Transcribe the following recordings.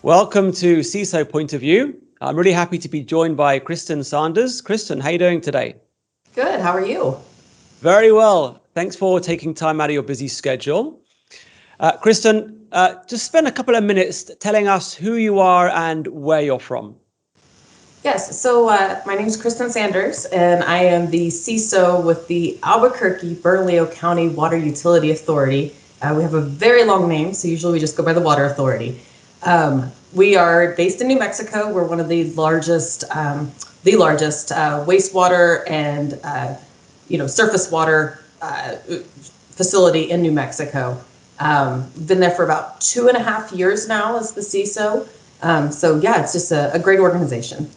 Welcome to CISO Point of View. I'm really happy to be joined by Kristen Sanders. Kristen, how are you doing today? Good. How are you? Very well. Thanks for taking time out of your busy schedule. Kristen, just spend a couple of minutes telling us who you are and where you're from. Yes. So my name is Kristen Sanders, and I am the CISO with the Albuquerque-Bernalillo County Water Utility Authority. We have a very long name, so usually we just go by the Water Authority. We are based in New Mexico. We're one of the largest wastewater and surface water facility in New Mexico. Been there for about 2.5 years now as the CISO. It's just a great organization.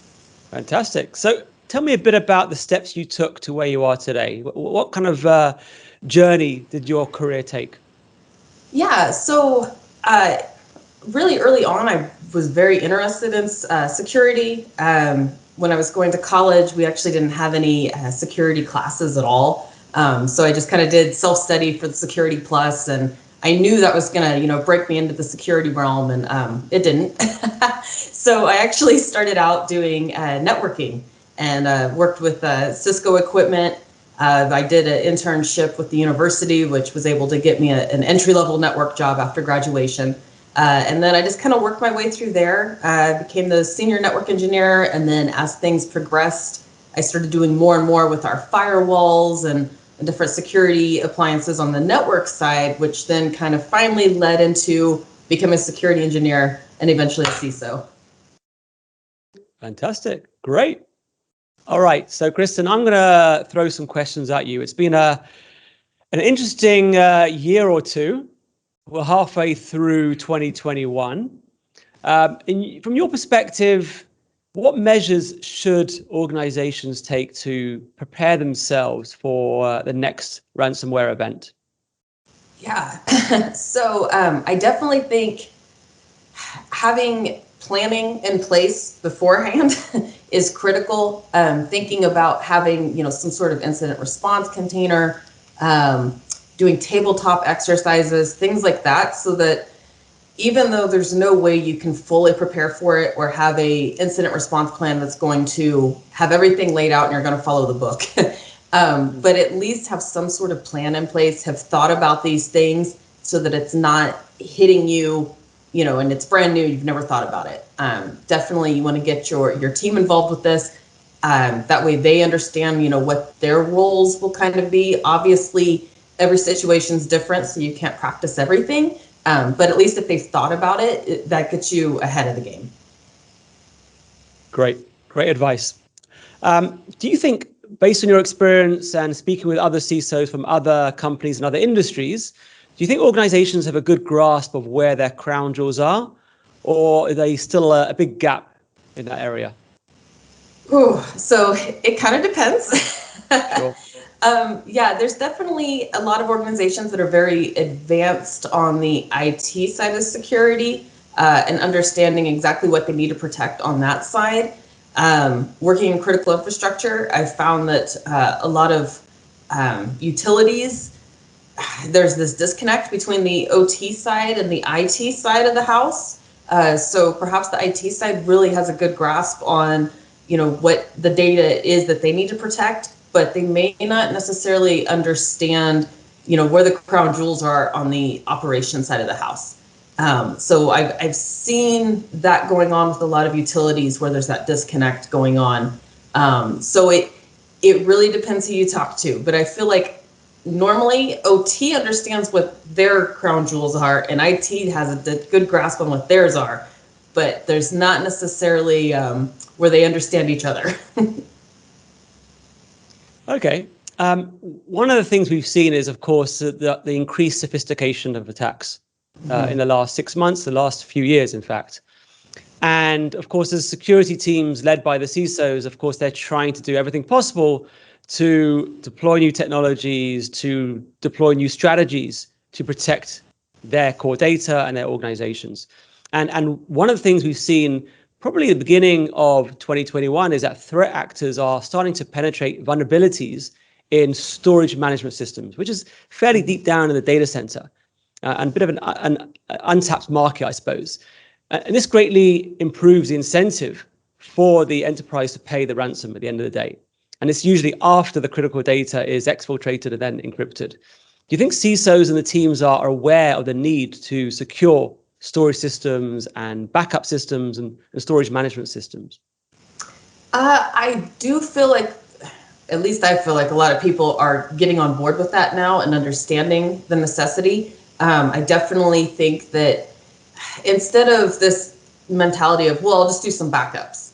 Fantastic. So tell me a bit about the steps you took to where you are today. What kind of journey did your career take? Yeah, so really early on, I was very interested in security. When I was going to college, we actually didn't have any security classes at all. So I just kind of did self-study for the Security Plus, and I knew that was going to, break me into the security realm, and it didn't. So I actually started out doing networking and worked with Cisco equipment. I did an internship with the university, which was able to get me an entry-level network job after graduation. And then I just kind of worked my way through there. I became the senior network engineer, and then as things progressed, I started doing more and more with our firewalls and different security appliances on the network side, which then kind of finally led into becoming a security engineer and eventually a CISO. Fantastic. Great. All right. So, Kristen, I'm going to throw some questions at you. It's been an interesting year or two. We're halfway through 2021. From your perspective, what measures should organizations take to prepare themselves for the next ransomware event? Yeah. So I definitely think having planning in place beforehand is critical. Thinking about having, some sort of incident response container, doing tabletop exercises, things like that, so that even though there's no way you can fully prepare for it or have a incident response plan that's going to have everything laid out and you're going to follow the book, but at least have some sort of plan in place, have thought about these things so that it's not hitting you, and it's brand new, you've never thought about it. Definitely you want to get your team involved with this. That way they understand, what their roles will kind of be. Obviously, every situation is different, so you can't practice everything. But at least if they've thought about it, that gets you ahead of the game. Great advice. Do you think, based on your experience and speaking with other CISOs from other companies and other industries, do you think organizations have a good grasp of where their crown jewels are, or are they still a big gap in that area? Ooh, so it kind of depends. Sure. There's definitely a lot of organizations that are very advanced on the IT side of security and understanding exactly what they need to protect on that side. Working in critical infrastructure, I've found that a lot of utilities, there's this disconnect between the OT side and the IT side of the house. So perhaps the IT side really has a good grasp on, what the data is that they need to protect, but they may not necessarily understand, where the crown jewels are on the operation side of the house. So I've seen that going on with a lot of utilities where there's that disconnect going on. So it really depends who you talk to, but I feel like normally OT understands what their crown jewels are and IT has a good grasp on what theirs are, but there's not necessarily where they understand each other. Okay. One of the things we've seen is, of course, the increased sophistication of attacks in the last 6 months, the last few years, in fact. And of course, as security teams led by the CISOs, of course, they're trying to do everything possible to deploy new technologies, to deploy new strategies to protect their core data and their organizations. And one of the things we've seen probably at the beginning of 2021 is that threat actors are starting to penetrate vulnerabilities in storage management systems, which is fairly deep down in the data center and a bit of an untapped market, I suppose. And this greatly improves the incentive for the enterprise to pay the ransom at the end of the day. And it's usually after the critical data is exfiltrated and then encrypted. Do you think CISOs and the teams are aware of the need to secure storage systems and backup systems and storage management systems? I do feel like, at least I feel like a lot of people are getting on board with that now and understanding the necessity. I definitely think that instead of this mentality of, well, I'll just do some backups,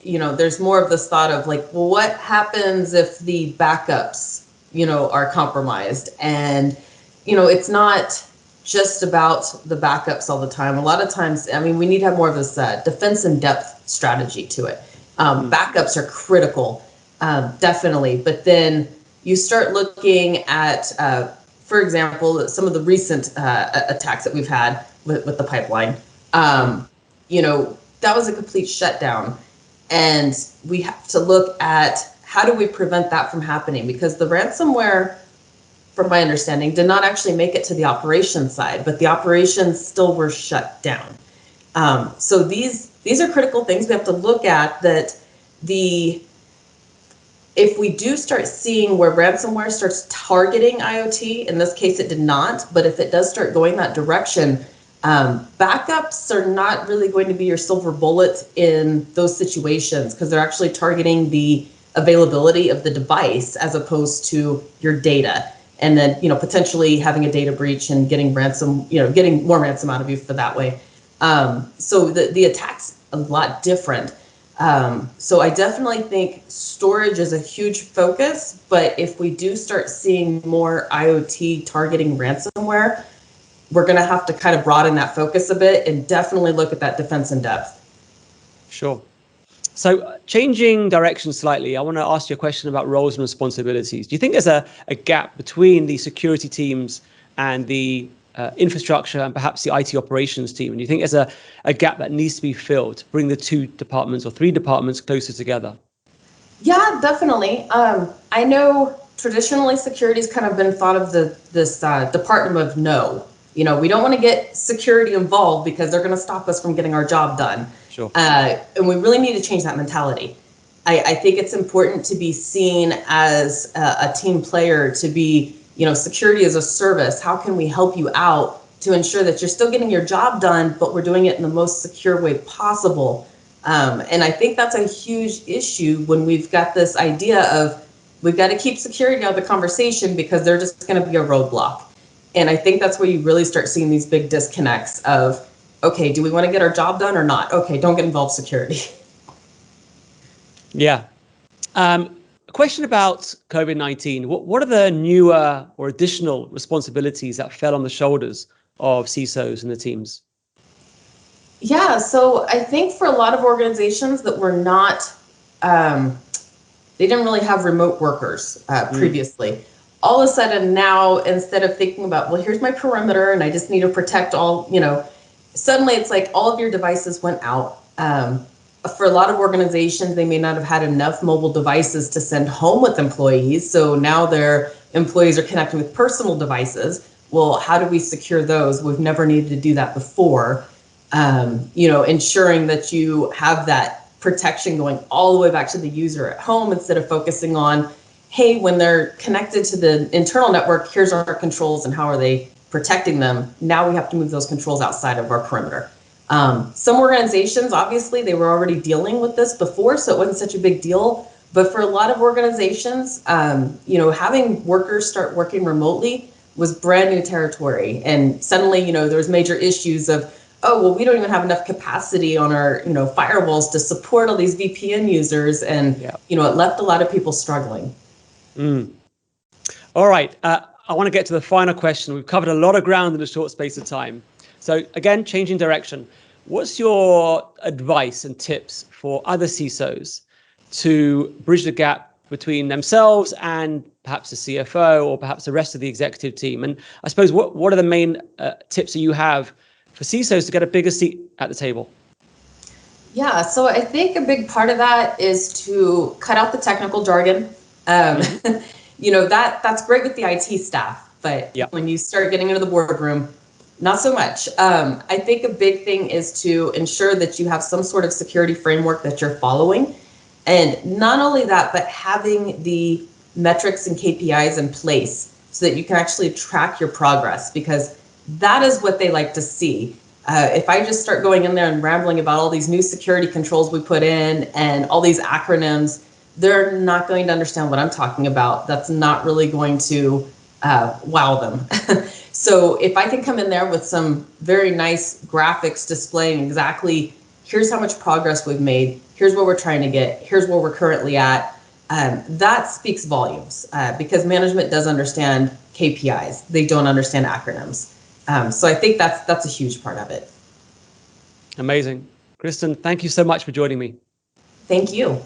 there's more of this thought of like, well, what happens if the backups, are compromised? And, it's not just about the backups all the time. A lot of times, I mean, we need to have more of this defense in depth strategy to it. Backups are critical, definitely. But then you start looking at, for example, some of the recent attacks that we've had with the pipeline. That was a complete shutdown. And we have to look at how do we prevent that from happening? Because the ransomware, from my understanding, did not actually make it to the operations side, but the operations still were shut down. So these are critical things we have to look at, that if we do start seeing where ransomware starts targeting IoT, in this case it did not, but if it does start going that direction, backups are not really going to be your silver bullet in those situations, because they're actually targeting the availability of the device as opposed to your data. And then, potentially having a data breach and getting getting more ransom out of you for that way. So the attack's a lot different. So I definitely think storage is a huge focus, but if we do start seeing more IoT targeting ransomware, we're going to have to kind of broaden that focus a bit and definitely look at that defense in depth. Sure. So changing direction slightly, I want to ask you a question about roles and responsibilities. Do you think there's a gap between the security teams and the infrastructure and perhaps the IT operations team? And do you think there's a gap that needs to be filled to bring the two departments or three departments closer together? Yeah, definitely. I know traditionally security has kind of been thought of this department of no. We don't want to get security involved because they're going to stop us from getting our job done. Sure. And we really need to change that mentality. I think it's important to be seen as a team player, to be, security as a service. How can we help you out to ensure that you're still getting your job done, but we're doing it in the most secure way possible? And I think that's a huge issue when we've got this idea of we've got to keep security out of the conversation because they're just going to be a roadblock. And I think that's where you really start seeing these big disconnects of, okay, do we want to get our job done or not? Okay, don't get involved security. Yeah. A question about COVID-19. What are the newer or additional responsibilities that fell on the shoulders of CISOs and the teams? Yeah, so I think for a lot of organizations that were not, they didn't really have remote workers previously. All of a sudden now, instead of thinking about, well, here's my perimeter and I just need to protect all, suddenly it's like all of your devices went out. For a lot of organizations, they may not have had enough mobile devices to send home with employees. So now their employees are connecting with personal devices. Well, how do we secure those? We've never needed to do that before. Ensuring that you have that protection going all the way back to the user at home instead of focusing on, hey, when they're connected to the internal network, here's our controls and how are they protecting them. Now we have to move those controls outside of our perimeter. Some organizations, obviously, they were already dealing with this before, so it wasn't such a big deal. But for a lot of organizations, having workers start working remotely was brand new territory. And suddenly, there was major issues of, oh, well, we don't even have enough capacity on our, firewalls to support all these VPN users. And, it left a lot of people struggling. All right. I want to get to the final question. We've covered a lot of ground in a short space of time. So again, changing direction. What's your advice and tips for other CISOs to bridge the gap between themselves and perhaps the CFO or perhaps the rest of the executive team? And I suppose what are the main tips that you have for CISOs to get a bigger seat at the table? Yeah, so I think a big part of that is to cut out the technical jargon. That's great with the IT staff, but when you start getting into the boardroom, Not so much. I think a big thing is to ensure that you have some sort of security framework that you're following. And not only that, but having the metrics and KPIs in place so that you can actually track your progress, because that is what they like to see. If I just start going in there and rambling about all these new security controls we put in and all these acronyms, they're not going to understand what I'm talking about. That's not really going to wow them. So if I can come in there with some very nice graphics displaying exactly, here's how much progress we've made, here's where we're trying to get, here's where we're currently at, that speaks volumes, because management does understand KPIs. They don't understand acronyms. So I think that's a huge part of it. Amazing. Kristen, thank you so much for joining me. Thank you.